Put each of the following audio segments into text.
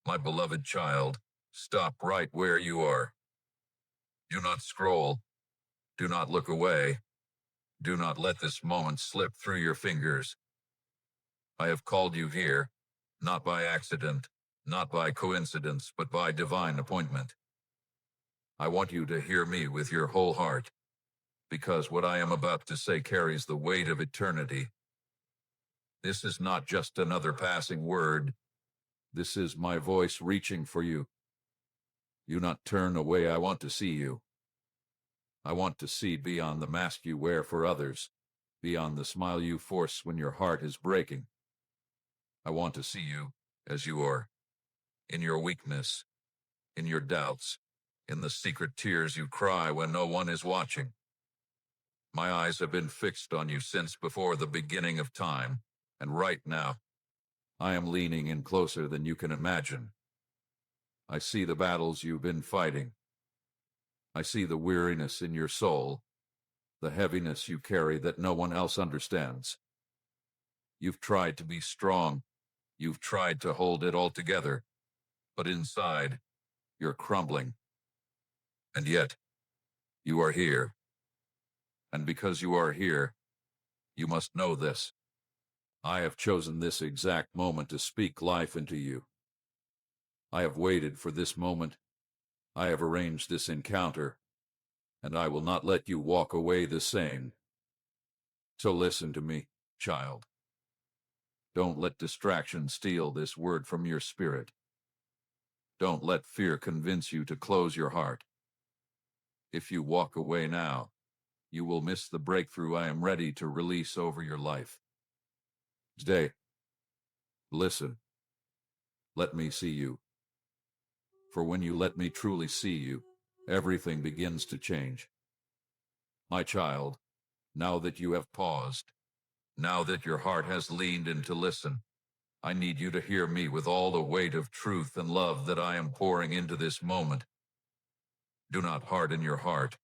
My beloved child, stop right where you are. Do not scroll. Do not look away. Do not let this moment slip through your fingers. I have called you here, not by accident, not by coincidence, but by divine appointment. I want you to hear me with your whole heart, because what I am about to say carries the weight of eternity. This is not just another passing word. This is my voice reaching for you. Do not turn away. I want to see you. I want to see beyond the mask you wear for others, beyond the smile you force when your heart is breaking. I want to see you as you are, in your weakness, in your doubts, in the secret tears you cry when no one is watching. My eyes have been fixed on you since before the beginning of time, and right now, I am leaning in closer than you can imagine. I see the battles you've been fighting. I see the weariness in your soul, the heaviness you carry that no one else understands. You've tried to be strong. You've tried to hold it all together, but inside, you're crumbling. And yet, you are here. And because you are here, you must know this. I have chosen this exact moment to speak life into you. I have waited for this moment. I have arranged this encounter, and I will not let you walk away the same. So listen to me, child. Don't let distraction steal this word from your spirit. Don't let fear convince you to close your heart. If you walk away now, you will miss the breakthrough I am ready to release over your life. Today, listen. Let me see you. For when you let me truly see you, everything begins to change. My child, now that you have paused, now that your heart has leaned in to listen, I need you to hear me with all the weight of truth and love that I am pouring into this moment. Do not harden your heart,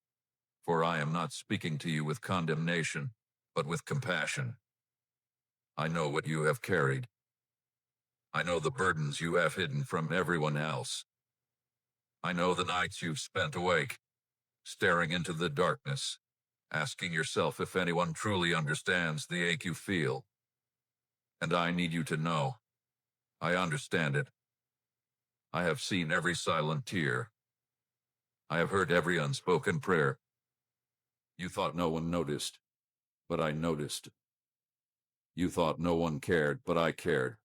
for I am not speaking to you with condemnation, but with compassion. I know what you have carried. I know the burdens you have hidden from everyone else. I know the nights you've spent awake, staring into the darkness, asking yourself if anyone truly understands the ache you feel. And I need you to know, I understand it. I have seen every silent tear. I have heard every unspoken prayer. You thought no one noticed, but I noticed. You thought no one cared, but I cared.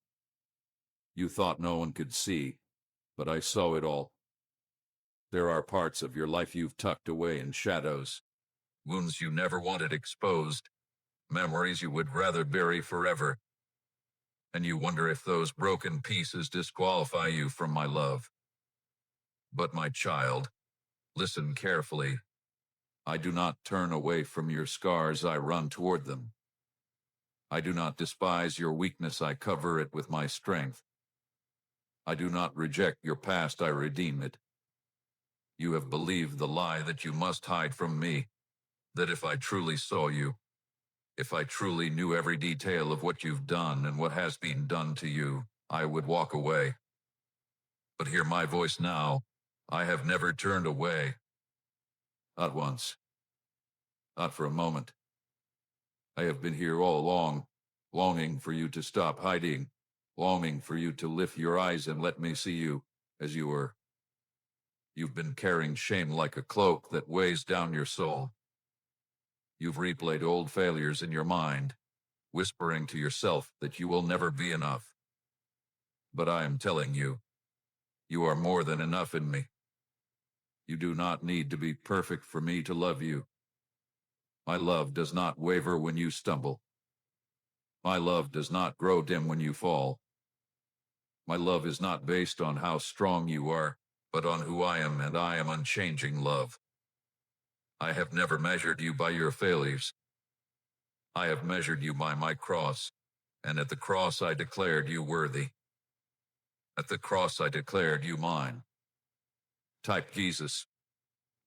You thought no one could see, but I saw it all. There are parts of your life you've tucked away in shadows, wounds you never wanted exposed, memories you would rather bury forever. And you wonder if those broken pieces disqualify you from my love. But my child, listen carefully. I do not turn away from your scars, I run toward them. I do not despise your weakness, I cover it with my strength. I do not reject your past, I redeem it. You have believed the lie that you must hide from me, that if I truly saw you, if I truly knew every detail of what you've done and what has been done to you, I would walk away. But hear my voice now. I have never turned away. Not once. Not for a moment. I have been here all along, longing for you to stop hiding, longing for you to lift your eyes and let me see you as you were. You've been carrying shame like a cloak that weighs down your soul. You've replayed old failures in your mind, whispering to yourself that you will never be enough. But I am telling you, you are more than enough in me. You do not need to be perfect for me to love you. My love does not waver when you stumble. My love does not grow dim when you fall. My love is not based on how strong you are, but on who I am, and I am unchanging love. I have never measured you by your failures. I have measured you by my cross, and at the cross I declared you worthy. At the cross I declared you mine. Type Jesus.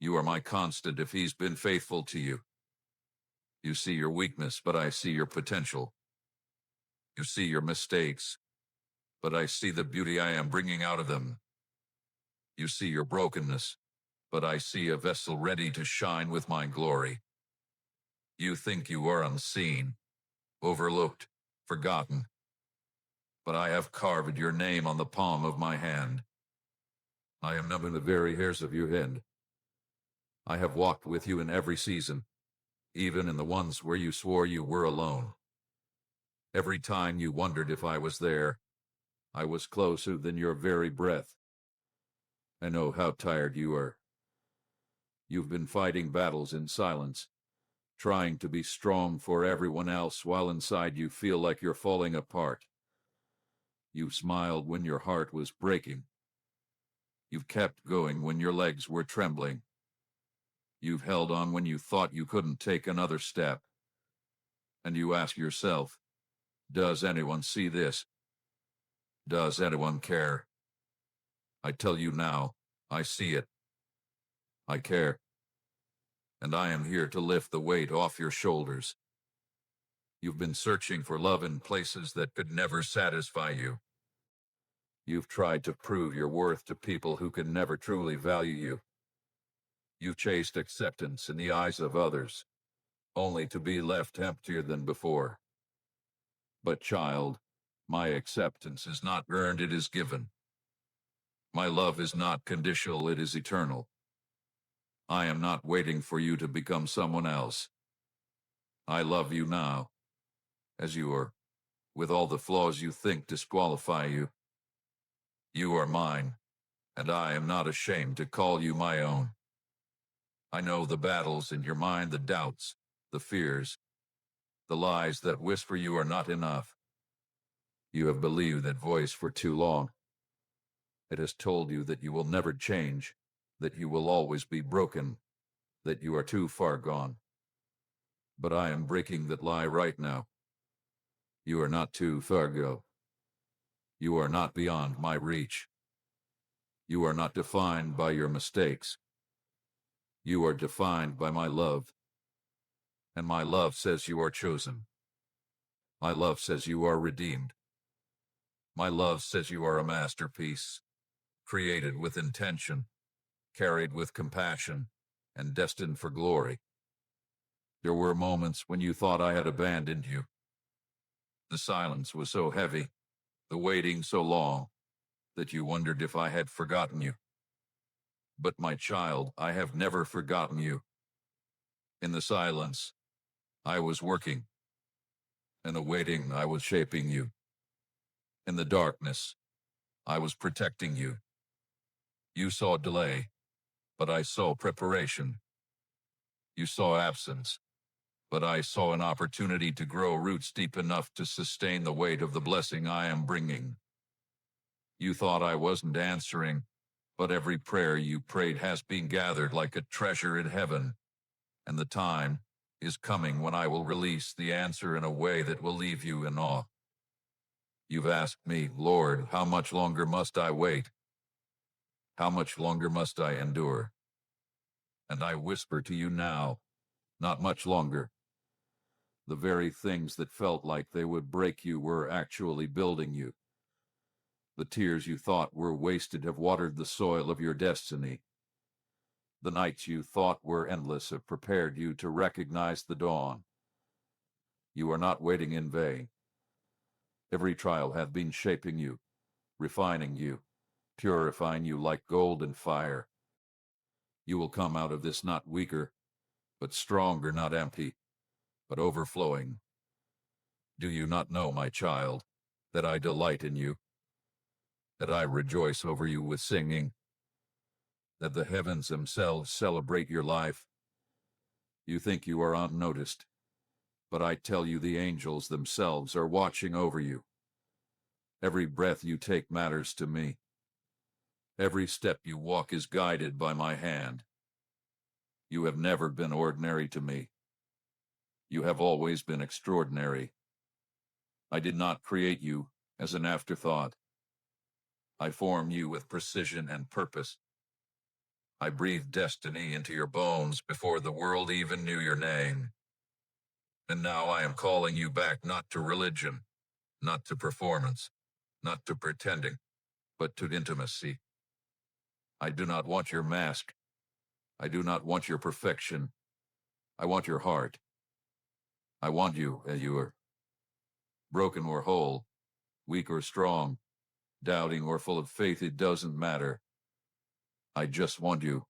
You are my constant if he's been faithful to you. You see your weakness, but I see your potential. You see your mistakes, but I see the beauty I am bringing out of them. You see your brokenness, but I see a vessel ready to shine with my glory. You think you are unseen, overlooked, forgotten, but I have carved your name on the palm of my hand. I am numbing the very hairs of your head. I have walked with you in every season, even in the ones where you swore you were alone. Every time you wondered if I was there, I was closer than your very breath. I know how tired you are. You've been fighting battles in silence, trying to be strong for everyone else while inside you feel like you're falling apart. You smiled when your heart was breaking. You've kept going when your legs were trembling. You've held on when you thought you couldn't take another step. And you ask yourself, does anyone see this? Does anyone care? I tell you now, I see it. I care. And I am here to lift the weight off your shoulders. You've been searching for love in places that could never satisfy you. You've tried to prove your worth to people who can never truly value you. You've chased acceptance in the eyes of others, only to be left emptier than before. But child, my acceptance is not earned, it is given. My love is not conditional, it is eternal. I am not waiting for you to become someone else. I love you now, as you are, with all the flaws you think disqualify you. You are mine, and I am not ashamed to call you my own. I know the battles in your mind, the doubts, the fears, the lies that whisper you are not enough. You have believed that voice for too long. It has told you that you will never change, that you will always be broken, that you are too far gone. But I am breaking that lie right now. You are not too far go. You are not beyond my reach. You are not defined by your mistakes. You are defined by my love. And my love says you are chosen. My love says you are redeemed. My love says you are a masterpiece, created with intention, carried with compassion, and destined for glory. There were moments when you thought I had abandoned you. The silence was so heavy, the waiting so long, that you wondered if I had forgotten you. But my child, I have never forgotten you. In the silence, I was working. In the waiting, I was shaping you. In the darkness, I was protecting you. You saw delay, but I saw preparation. You saw absence, but I saw an opportunity to grow roots deep enough to sustain the weight of the blessing I am bringing. You thought I wasn't answering, but every prayer you prayed has been gathered like a treasure in heaven, and the time is coming when I will release the answer in a way that will leave you in awe. You've asked me, Lord, how much longer must I wait? How much longer must I endure? And I whisper to you now, not much longer. The very things that felt like they would break you were actually building you. The tears you thought were wasted have watered the soil of your destiny. The nights you thought were endless have prepared you to recognize the dawn. You are not waiting in vain. Every trial hath been shaping you, refining you, purifying you like gold and fire. You will come out of this not weaker, but stronger, not empty, but overflowing. Do you not know, my child, that I delight in you, that I rejoice over you with singing, that the heavens themselves celebrate your life? You think you are unnoticed, but I tell you the angels themselves are watching over you. Every breath you take matters to me. Every step you walk is guided by my hand. You have never been ordinary to me. You have always been extraordinary. I did not create you as an afterthought. I formed you with precision and purpose. I breathed destiny into your bones before the world even knew your name. And now I am calling you back not to religion, not to performance, not to pretending, but to intimacy. I do not want your mask. I do not want your perfection. I want your heart. I want you as you are, broken or whole, weak or strong, doubting or full of faith, it doesn't matter. I just want you.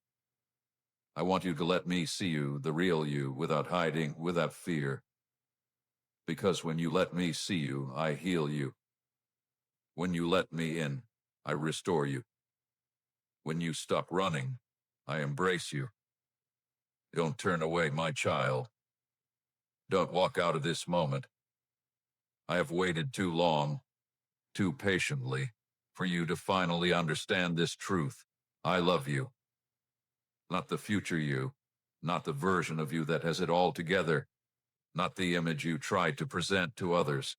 I want you to let me see you, the real you, without hiding, without fear. Because when you let me see you, I heal you. When you let me in, I restore you. When you stop running, I embrace you. Don't turn away, my child. Don't walk out of this moment. I have waited too long, too patiently, for you to finally understand this truth. I love you. Not the future you, not the version of you that has it all together, not the image you try to present to others.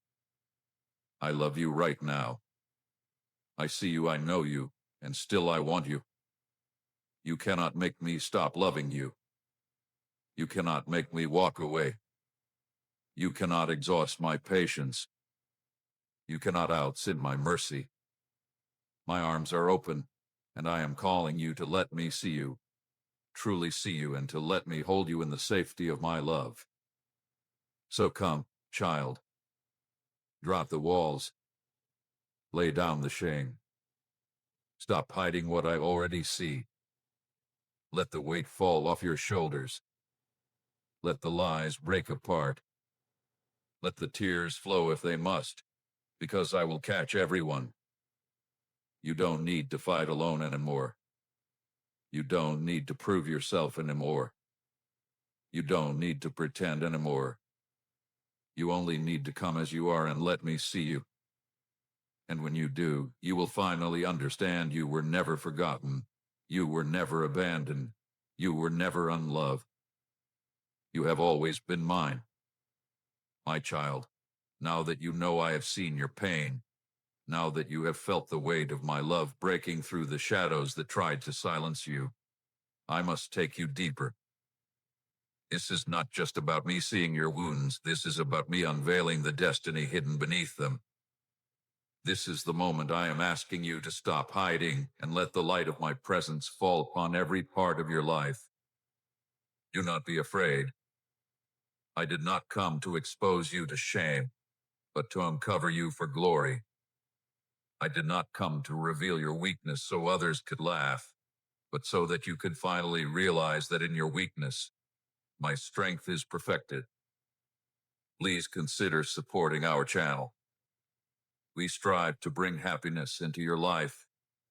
I love you right now. I see you, I know you, and still I want you. You cannot make me stop loving you. You cannot make me walk away. You cannot exhaust my patience. You cannot outsit my mercy. My arms are open, and I am calling you to let me see you, truly see you, and to let me hold you in the safety of my love. So come, child. Drop the walls. Lay down the shame. Stop hiding what I already see. Let the weight fall off your shoulders. Let the lies break apart. Let the tears flow if they must, because I will catch everyone. You don't need to fight alone anymore. You don't need to prove yourself anymore. You don't need to pretend anymore. You only need to come as you are and let me see you. And when you do, you will finally understand you were never forgotten. You were never abandoned. You were never unloved. You have always been mine. My child, now that you know I have seen your pain, now that you have felt the weight of my love breaking through the shadows that tried to silence you, I must take you deeper. This is not just about me seeing your wounds. This is about me unveiling the destiny hidden beneath them. This is the moment I am asking you to stop hiding and let the light of my presence fall upon every part of your life. Do not be afraid. I did not come to expose you to shame, but to uncover you for glory. I did not come to reveal your weakness so others could laugh, but so that you could finally realize that in your weakness, my strength is perfected. Please consider supporting our channel. We strive to bring happiness into your life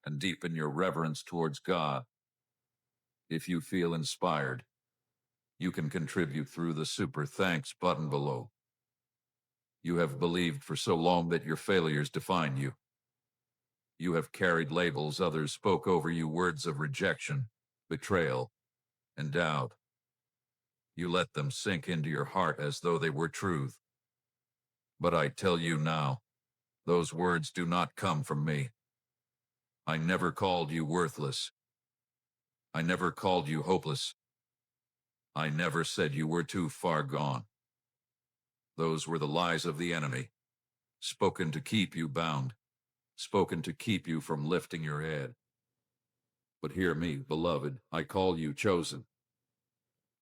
and deepen your reverence towards God. If you feel inspired, you can contribute through the super thanks button below. You have believed for so long that your failures define you. You have carried labels others spoke over you, words of rejection, betrayal, and doubt. You let them sink into your heart as though they were truth. But I tell you now, those words do not come from me. I never called you worthless. I never called you hopeless. I never said you were too far gone. Those were the lies of the enemy, spoken to keep you bound, spoken to keep you from lifting your head. But hear me, beloved, I call you chosen.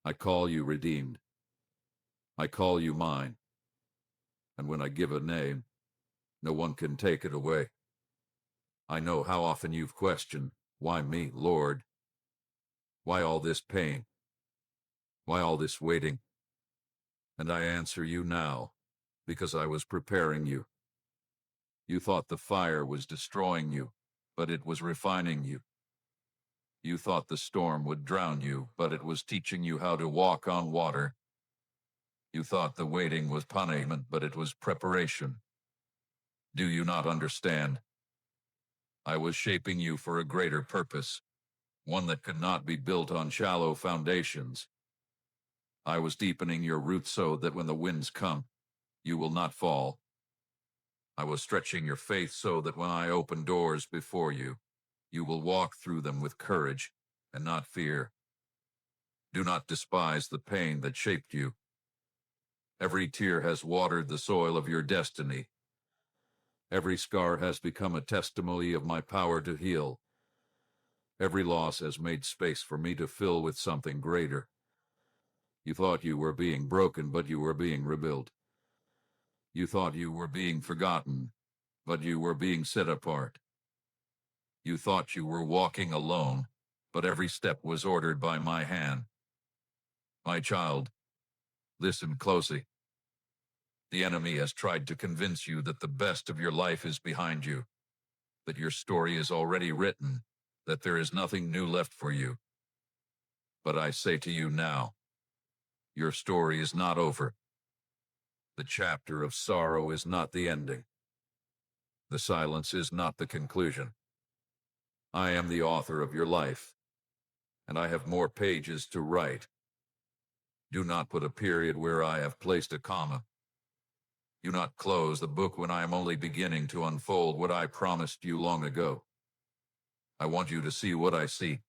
I call you redeemed. I call you mine. And when I give a name, no one can take it away. I know how often you've questioned, why me, Lord? Why all this pain? Why all this waiting? And I answer you now, because I was preparing you. You thought the fire was destroying you, but it was refining you. You thought the storm would drown you, but it was teaching you how to walk on water. You thought the waiting was punishment, but it was preparation. Do you not understand? I was shaping you for a greater purpose, one that could not be built on shallow foundations. I was deepening your roots so that when the winds come, you will not fall. I was stretching your faith so that when I open doors before you, you will walk through them with courage and not fear. Do not despise the pain that shaped you. Every tear has watered the soil of your destiny. Every scar has become a testimony of my power to heal. Every loss has made space for me to fill with something greater. You thought you were being broken, but you were being rebuilt. You thought you were being forgotten, but you were being set apart. You thought you were walking alone, but every step was ordered by my hand. My child, listen closely. The enemy has tried to convince you that the best of your life is behind you, that your story is already written, that there is nothing new left for you. But I say to you now, your story is not over. The chapter of sorrow is not the ending. The silence is not the conclusion. I am the author of your life, and I have more pages to write. Do not put a period where I have placed a comma. Do not close the book when I am only beginning to unfold what I promised you long ago. I want you to see what I see.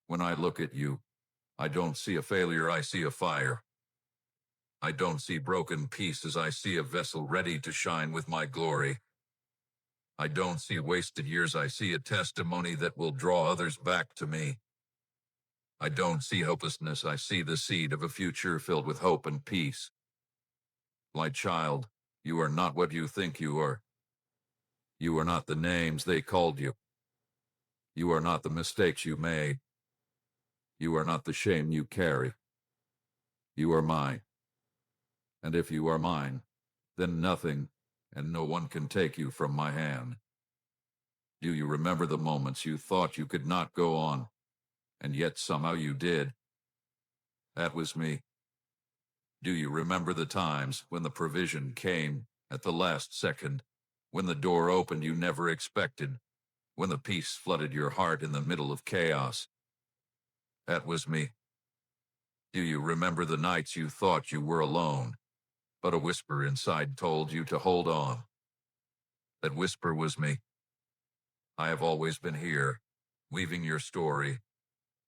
When I look at you, I don't see a failure, I see a fire. I don't see broken pieces, I see a vessel ready to shine with my glory. I don't see wasted years, I see a testimony that will draw others back to me. I don't see hopelessness, I see the seed of a future filled with hope and peace. My child, you are not what you think you are. You are not the names they called you. You are not the mistakes you made. You are not the shame you carry. You are mine. And if you are mine, then nothing and no one can take you from my hand. Do you remember the moments you thought you could not go on, and yet somehow you did? That was me. Do you remember the times when the provision came at the last second, when the door opened you never expected, when the peace flooded your heart in the middle of chaos? That was me. Do you remember the nights you thought you were alone, but a whisper inside told you to hold on? That whisper was me. I have always been here, weaving your story,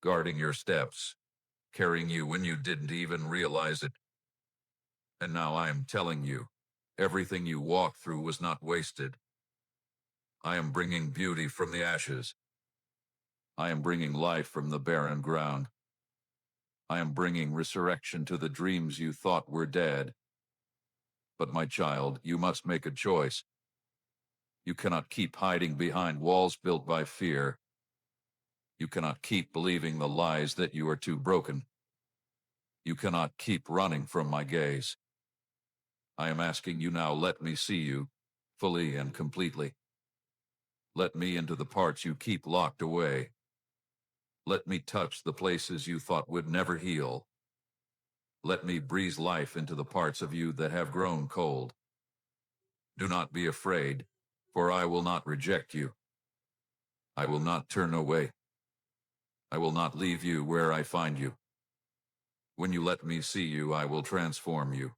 guarding your steps, carrying you when you didn't even realize it. And now I am telling you, everything you walked through was not wasted. I am bringing beauty from the ashes. I am bringing life from the barren ground. I am bringing resurrection to the dreams you thought were dead. But my child, you must make a choice. You cannot keep hiding behind walls built by fear. You cannot keep believing the lies that you are too broken. You cannot keep running from my gaze. I am asking you now, let me see you, fully and completely. Let me into the parts you keep locked away. Let me touch the places you thought would never heal. Let me breathe life into the parts of you that have grown cold. Do not be afraid, for I will not reject you. I will not turn away. I will not leave you where I find you. When you let me see you, I will transform you.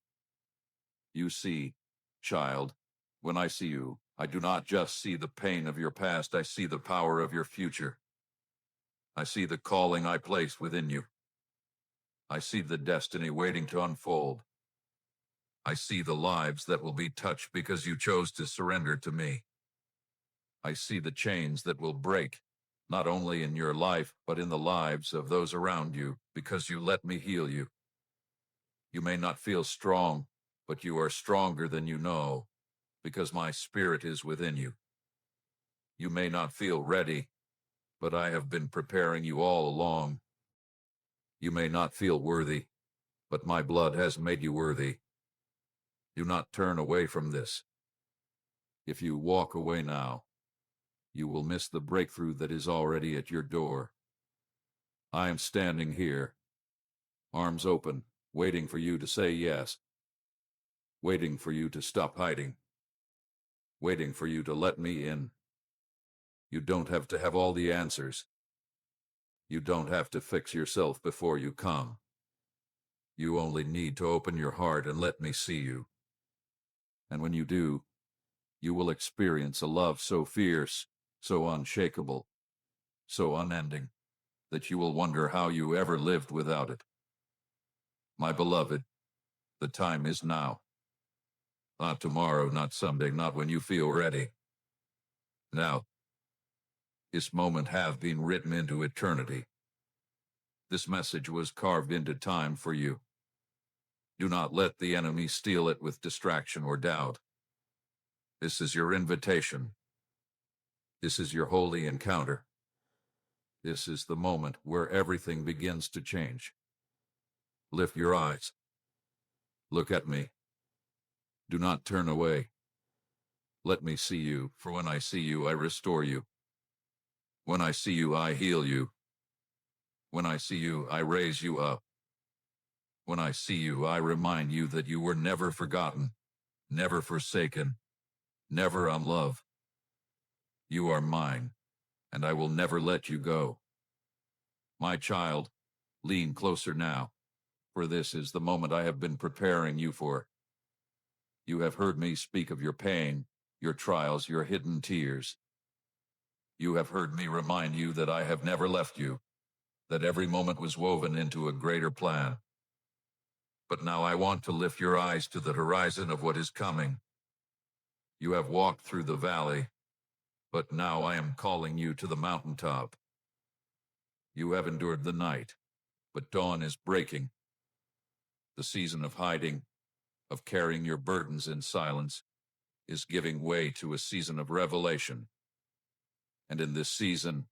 You see, child, when I see you, I do not just see the pain of your past, I see the power of your future. I see the calling I place within you. I see the destiny waiting to unfold. I see the lives that will be touched because you chose to surrender to me. I see the chains that will break, not only in your life, but in the lives of those around you, because you let me heal you. You may not feel strong, but you are stronger than you know, because my spirit is within you. You may not feel ready, but I have been preparing you all along. You may not feel worthy, but my blood has made you worthy. Do not turn away from this. If you walk away now, you will miss the breakthrough that is already at your door. I am standing here, arms open, waiting for you to say yes, waiting for you to stop hiding, waiting for you to let me in. You don't have to have all the answers. You don't have to fix yourself before you come. You only need to open your heart and let me see you. And when you do, you will experience a love so fierce, so unshakable, so unending, that you will wonder how you ever lived without it. My beloved, the time is now. Not tomorrow, not someday, not when you feel ready. Now, this moment have been written into eternity. This message was carved into time for you. Do not let the enemy steal it with distraction or doubt. This is your invitation. This is your holy encounter. This is the moment where everything begins to change. Lift your eyes. Look at me. Do not turn away. Let me see you, for when I see you, I restore you. When I see you, I heal you. When I see you, I raise you up. When I see you, I remind you that you were never forgotten, never forsaken, never unloved. You are mine, and I will never let you go. My child, lean closer now, for this is the moment I have been preparing you for. You have heard me speak of your pain, your trials, your hidden tears. You have heard me remind you that I have never left you, that every moment was woven into a greater plan. But now I want to lift your eyes to the horizon of what is coming. You have walked through the valley, but now I am calling you to the mountaintop. You have endured the night, but dawn is breaking. The season of hiding, of carrying your burdens in silence, is giving way to a season of revelation. And in this season,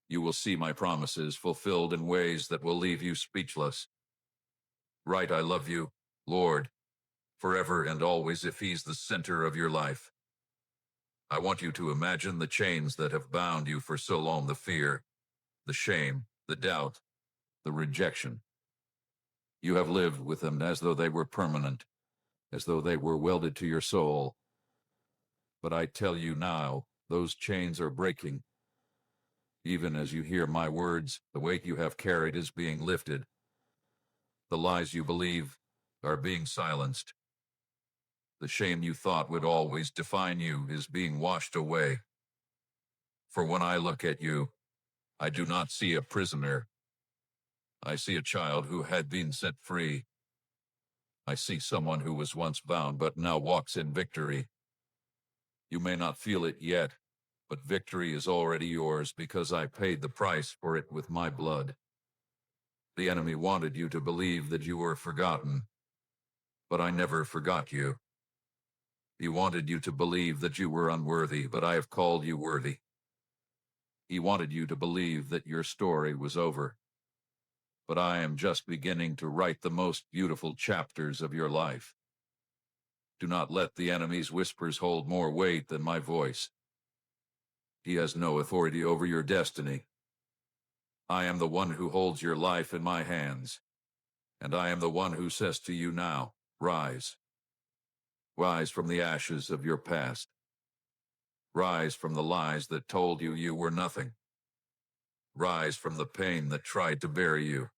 you will see my promises fulfilled in ways that will leave you speechless. Right, I love you, Lord, forever and always if He's the center of your life. I want you to imagine the chains that have bound you for so long, the fear, the shame, the doubt, the rejection. You have lived with them as though they were permanent, as though they were welded to your soul. But I tell you now, those chains are breaking. Even as you hear my words, the weight you have carried is being lifted. The lies you believe are being silenced. The shame you thought would always define you is being washed away. For when I look at you, I do not see a prisoner. I see a child who had been set free. I see someone who was once bound but now walks in victory. You may not feel it yet, but victory is already yours because I paid the price for it with my blood. The enemy wanted you to believe that you were forgotten, but I never forgot you. He wanted you to believe that you were unworthy, but I have called you worthy. He wanted you to believe that your story was over, but I am just beginning to write the most beautiful chapters of your life. Do not let the enemy's whispers hold more weight than my voice. He has no authority over your destiny. I am the one who holds your life in my hands, and I am the one who says to you now, rise. Rise from the ashes of your past. Rise from the lies that told you you were nothing. Rise from the pain that tried to bury you.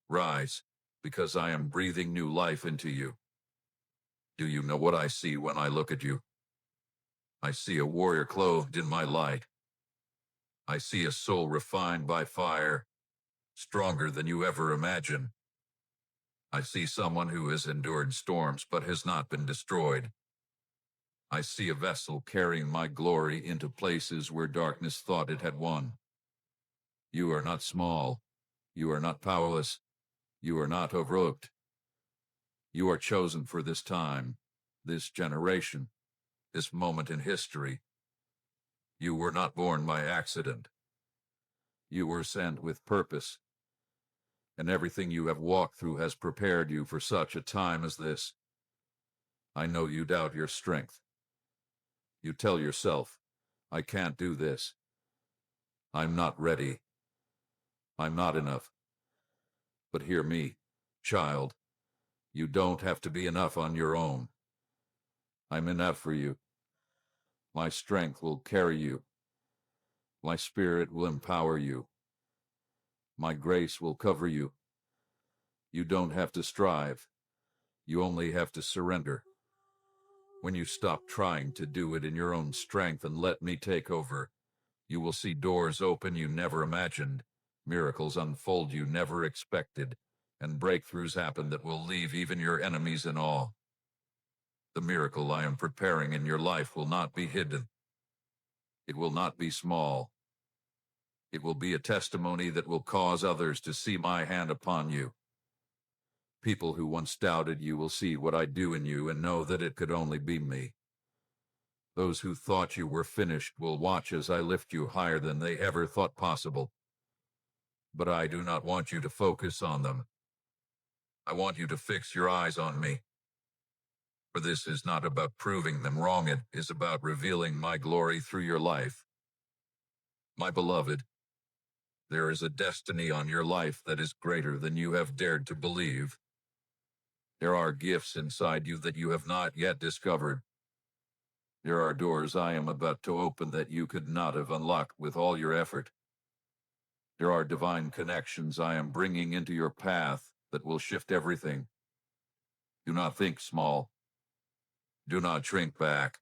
Rise, because I am breathing new life into you. Do you know what I see when I look at you? I see a warrior clothed in my light. I see a soul refined by fire, stronger than you ever imagined. I see someone who has endured storms but has not been destroyed. I see a vessel carrying my glory into places where darkness thought it had won. You are not small. You are not powerless. You are not overlooked. You are chosen for this time, this generation, this moment in history. You were not born by accident. You were sent with purpose, and everything you have walked through has prepared you for such a time as this. I know you doubt your strength. You tell yourself, I can't do this. I'm not ready. I'm not enough. But hear me, child. You don't have to be enough on your own. I'm enough for you. My strength will carry you. My spirit will empower you. My grace will cover you. You don't have to strive. You only have to surrender. When you stop trying to do it in your own strength and let me take over, you will see doors open you never imagined, miracles unfold you never expected, and breakthroughs happen that will leave even your enemies in awe. The miracle I am preparing in your life will not be hidden. It will not be small. It will be a testimony that will cause others to see my hand upon you. People who once doubted you will see what I do in you and know that it could only be me. Those who thought you were finished will watch as I lift you higher than they ever thought possible. But I do not want you to focus on them. I want you to fix your eyes on me. For this is not about proving them wrong, it is about revealing my glory through your life. My beloved, there is a destiny on your life that is greater than you have dared to believe. There are gifts inside you that you have not yet discovered. There are doors I am about to open that you could not have unlocked with all your effort. There are divine connections I am bringing into your path that will shift everything. Do not think small. Do not shrink back.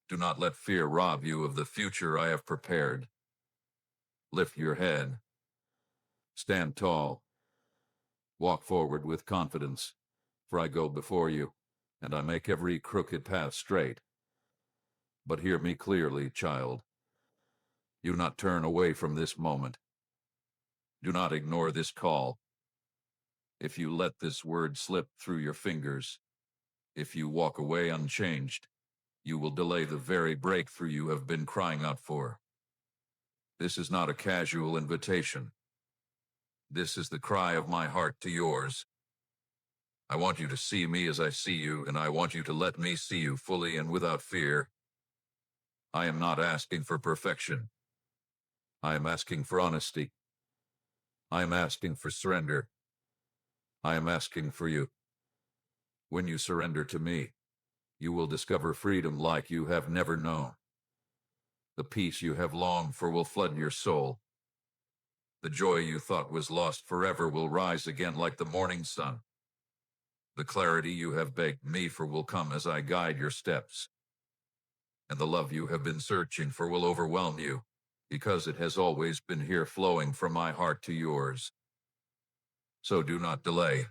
Do not let fear rob you of the future I have prepared. Lift your head. Stand tall. Walk forward with confidence, for I go before you, and I make every crooked path straight. But hear me clearly, child. Do not turn away from this moment. Do not ignore this call. If you let this word slip through your fingers, if you walk away unchanged, you will delay the very breakthrough you have been crying out for. This is not a casual invitation. This is the cry of my heart to yours. I want you to see me as I see you, and I want you to let me see you fully and without fear. I am not asking for perfection. I am asking for honesty. I am asking for surrender. I am asking for you. When you surrender to me, you will discover freedom like you have never known. The peace you have longed for will flood your soul. The joy you thought was lost forever will rise again like the morning sun. The clarity you have begged me for will come as I guide your steps. And the love you have been searching for will overwhelm you, because it has always been here flowing from my heart to yours. So do not delay.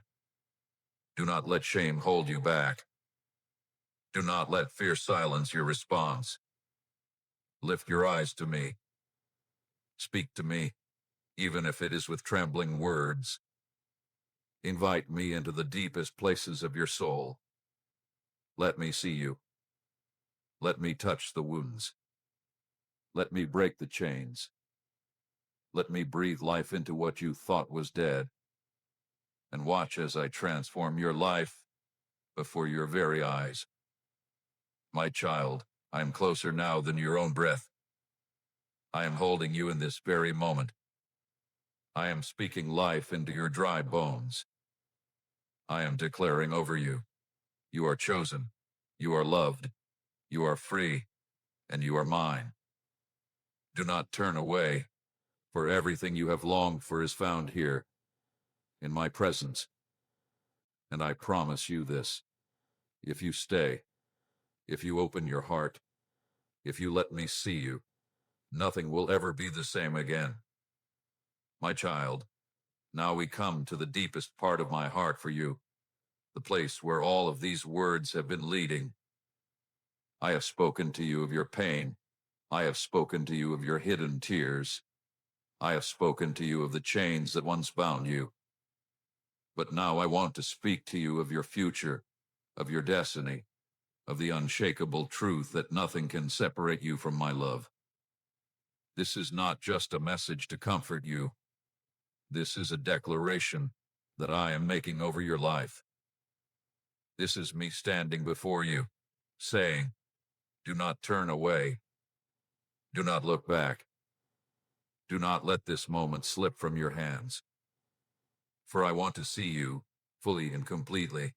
Do not let shame hold you back. Do not let fear silence your response. Lift your eyes to me. Speak to me, even if it is with trembling words. Invite me into the deepest places of your soul. Let me see you. Let me touch the wounds. Let me break the chains. Let me breathe life into what you thought was dead. And watch as I transform your life before your very eyes. My child, I am closer now than your own breath. I am holding you in this very moment. I am speaking life into your dry bones. I am declaring over you, you are chosen, you are loved, you are free, and you are mine. Do not turn away, for everything you have longed for is found here, in my presence. And I promise you this, if you stay, if you open your heart, if you let me see you, nothing will ever be the same again. My child, now we come to the deepest part of my heart for you, the place where all of these words have been leading. I have spoken to you of your pain. I have spoken to you of your hidden tears. I have spoken to you of the chains that once bound you. But now I want to speak to you of your future, of your destiny, of the unshakable truth that nothing can separate you from my love. This is not just a message to comfort you. This is a declaration that I am making over your life. This is me standing before you, saying, do not turn away. Do not look back. Do not let this moment slip from your hands. For I want to see you fully and completely,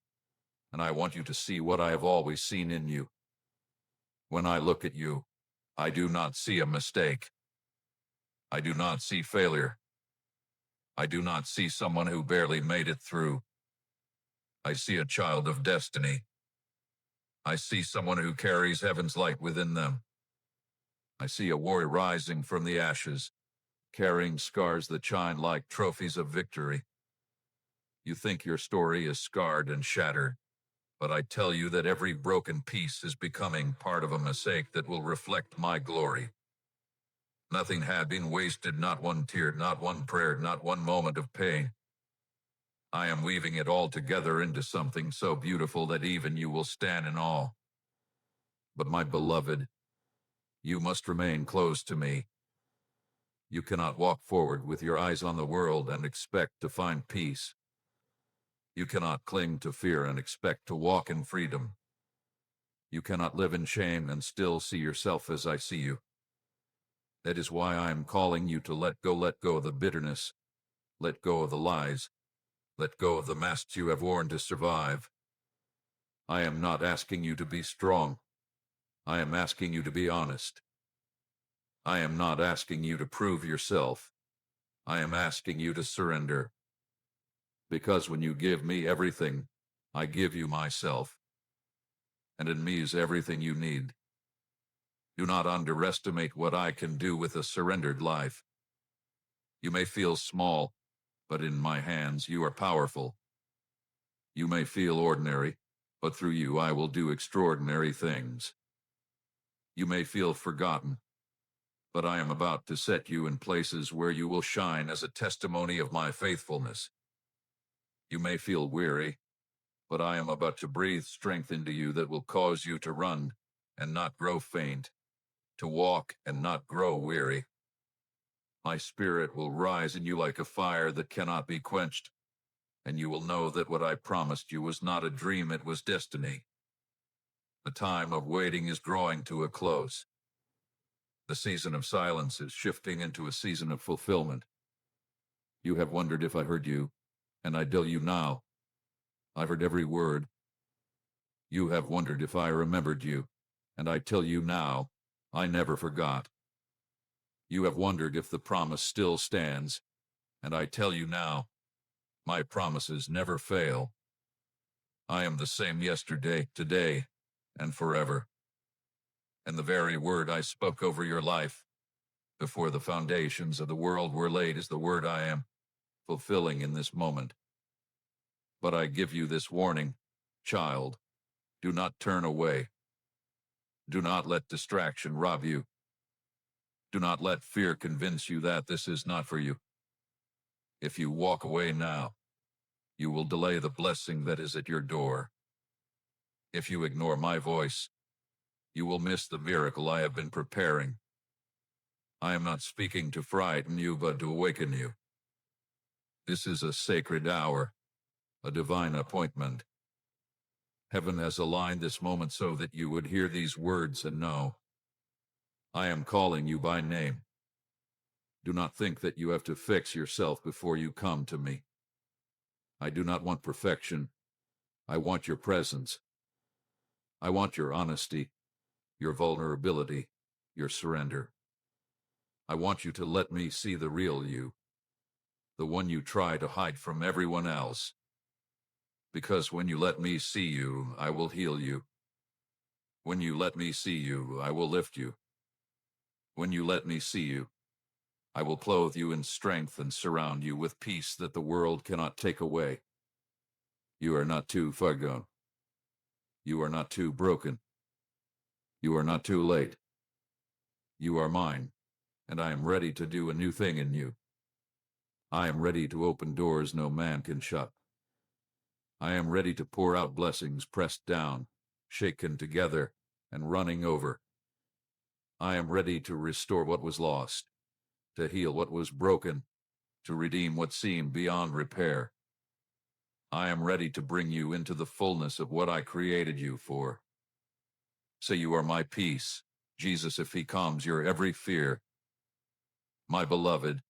and I want you to see what I have always seen in you. When I look at you, I do not see a mistake. I do not see failure. I do not see someone who barely made it through. I see a child of destiny. I see someone who carries heaven's light within them. I see a warrior rising from the ashes, carrying scars that shine like trophies of victory. You think your story is scarred and shattered, but I tell you that every broken piece is becoming part of a mosaic that will reflect my glory. Nothing had been wasted, not one tear, not one prayer, not one moment of pain. I am weaving it all together into something so beautiful that even you will stand in awe. But my beloved, you must remain close to me. You cannot walk forward with your eyes on the world and expect to find peace. You cannot cling to fear and expect to walk in freedom. You cannot live in shame and still see yourself as I see you. That is why I am calling you to let go of the bitterness, let go of the lies, let go of the masks you have worn to survive. I am not asking you to be strong. I am asking you to be honest. I am not asking you to prove yourself. I am asking you to surrender. Because when you give me everything, I give you myself. And in me is everything you need. Do not underestimate what I can do with a surrendered life. You may feel small, but in my hands you are powerful. You may feel ordinary, but through you I will do extraordinary things. You may feel forgotten, but I am about to set you in places where you will shine as a testimony of my faithfulness. You may feel weary, but I am about to breathe strength into you that will cause you to run and not grow faint, to walk and not grow weary. My spirit will rise in you like a fire that cannot be quenched, and you will know that what I promised you was not a dream, it was destiny. The time of waiting is drawing to a close. The season of silence is shifting into a season of fulfillment. You have wondered if I heard you, and I tell you now, I heard every word. You have wondered if I remembered you, and I tell you now, I never forgot. You have wondered if the promise still stands, and I tell you now, my promises never fail. I am the same yesterday, today, and forever. And the very word I spoke over your life before the foundations of the world were laid is the word I am fulfilling in this moment. But I give you this warning, child, do not turn away. Do not let distraction rob you. Do not let fear convince you that this is not for you. If you walk away now, you will delay the blessing that is at your door. If you ignore my voice, you will miss the miracle I have been preparing. I am not speaking to frighten you, but to awaken you. This is a sacred hour, a divine appointment. Heaven has aligned this moment so that you would hear these words and know, I am calling you by name. Do not think that you have to fix yourself before you come to me. I do not want perfection. I want your presence. I want your honesty, your vulnerability, your surrender. I want you to let me see the real you, the one you try to hide from everyone else. Because when you let me see you, I will heal you. When you let me see you, I will lift you. When you let me see you, I will clothe you in strength and surround you with peace that the world cannot take away. You are not too far gone. You are not too broken. You are not too late. You are mine, and I am ready to do a new thing in you. I am ready to open doors no man can shut. I am ready to pour out blessings pressed down, shaken together, and running over. I am ready to restore what was lost, to heal what was broken, to redeem what seemed beyond repair. I am ready to bring you into the fullness of what I created you for. Say you are my peace, Jesus, if he calms your every fear. My beloved,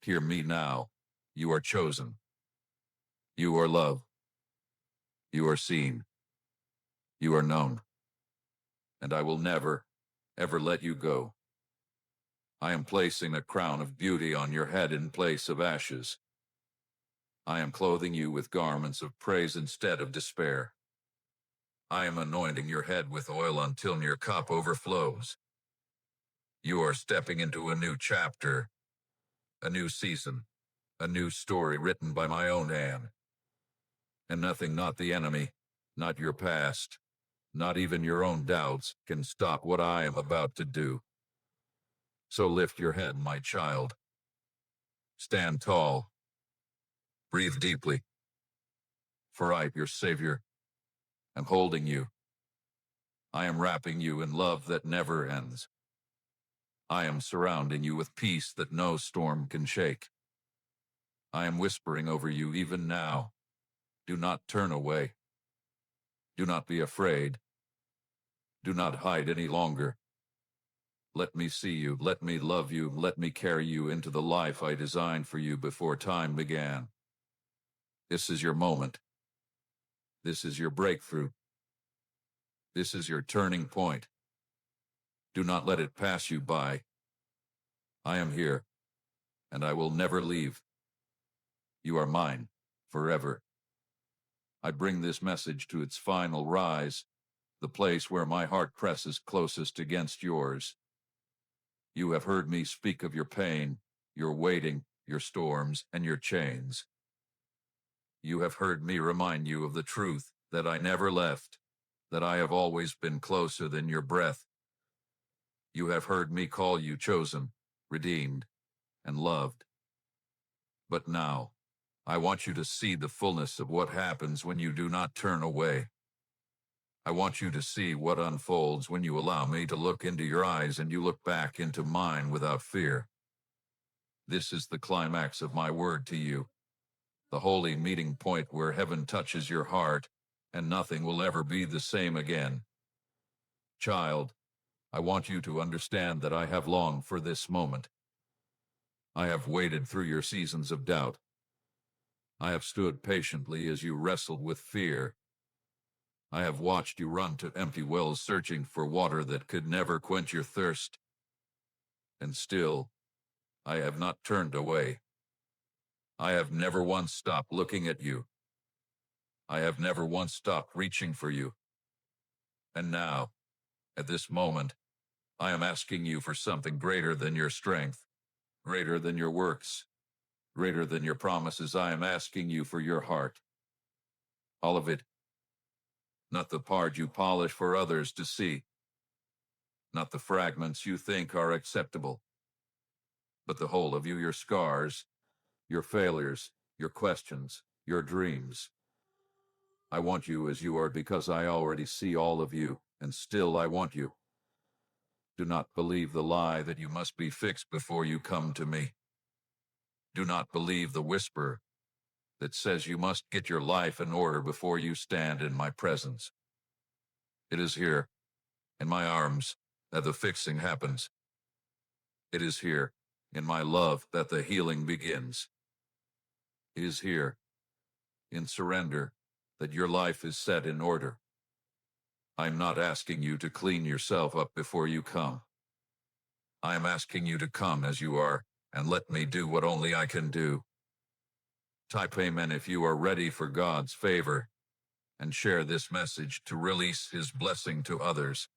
hear me now. You are chosen. You are loved. You are seen. You are known. And I will never, ever let you go. I am placing a crown of beauty on your head in place of ashes. I am clothing you with garments of praise instead of despair. I am anointing your head with oil until your cup overflows. You are stepping into a new chapter, a new season, a new story written by my own hand. And nothing, not the enemy, Not your past, not even your own doubts, can stop what I am about to do. So lift your head, my child. Stand tall. Breathe deeply. For I, your Savior, am holding you. I am wrapping you in love that never ends. I am surrounding you with peace that no storm can shake. I am whispering over you even now. Do not turn away. Do not be afraid. Do not hide any longer. Let me see you. Let me love you. Let me carry you into the life I designed for you before time began. This is your moment. This is your breakthrough. This is your turning point. Do not let it pass you by. I am here, and I will never leave. You are mine, forever. I bring this message to its final rise, the place where my heart presses closest against yours. You have heard me speak of your pain, your waiting, your storms, and your chains. You have heard me remind you of the truth that I never left, that I have always been closer than your breath. You have heard me call you chosen, redeemed, and loved. But now, I want you to see the fullness of what happens when you do not turn away. I want you to see what unfolds when you allow me to look into your eyes and you look back into mine without fear. This is the climax of my word to you, the holy meeting point where heaven touches your heart and nothing will ever be the same again. Child, I want you to understand that I have longed for this moment. I have waited through your seasons of doubt. I have stood patiently as you wrestled with fear. I have watched you run to empty wells searching for water that could never quench your thirst. And still, I have not turned away. I have never once stopped looking at you. I have never once stopped reaching for you. And now, at this moment, I am asking you for something greater than your strength, greater than your works, greater than your promises. I am asking you for your heart. All of it. Not the part you polish for others to see. Not the fragments you think are acceptable. But the whole of you, your scars, your failures, your questions, your dreams. I want you as you are because I already see all of you, and still I want you. Do not believe the lie that you must be fixed before you come to me. Do not believe the whisper that says you must get your life in order before you stand in my presence. It is here, in my arms, that the fixing happens. It is here, in my love, that the healing begins. It is here, in surrender, that your life is set in order. I'm not asking you to clean yourself up before you come. I am asking you to come as you are, and let me do what only I can do. Type amen if you are ready for God's favor, and share this message to release His blessing to others.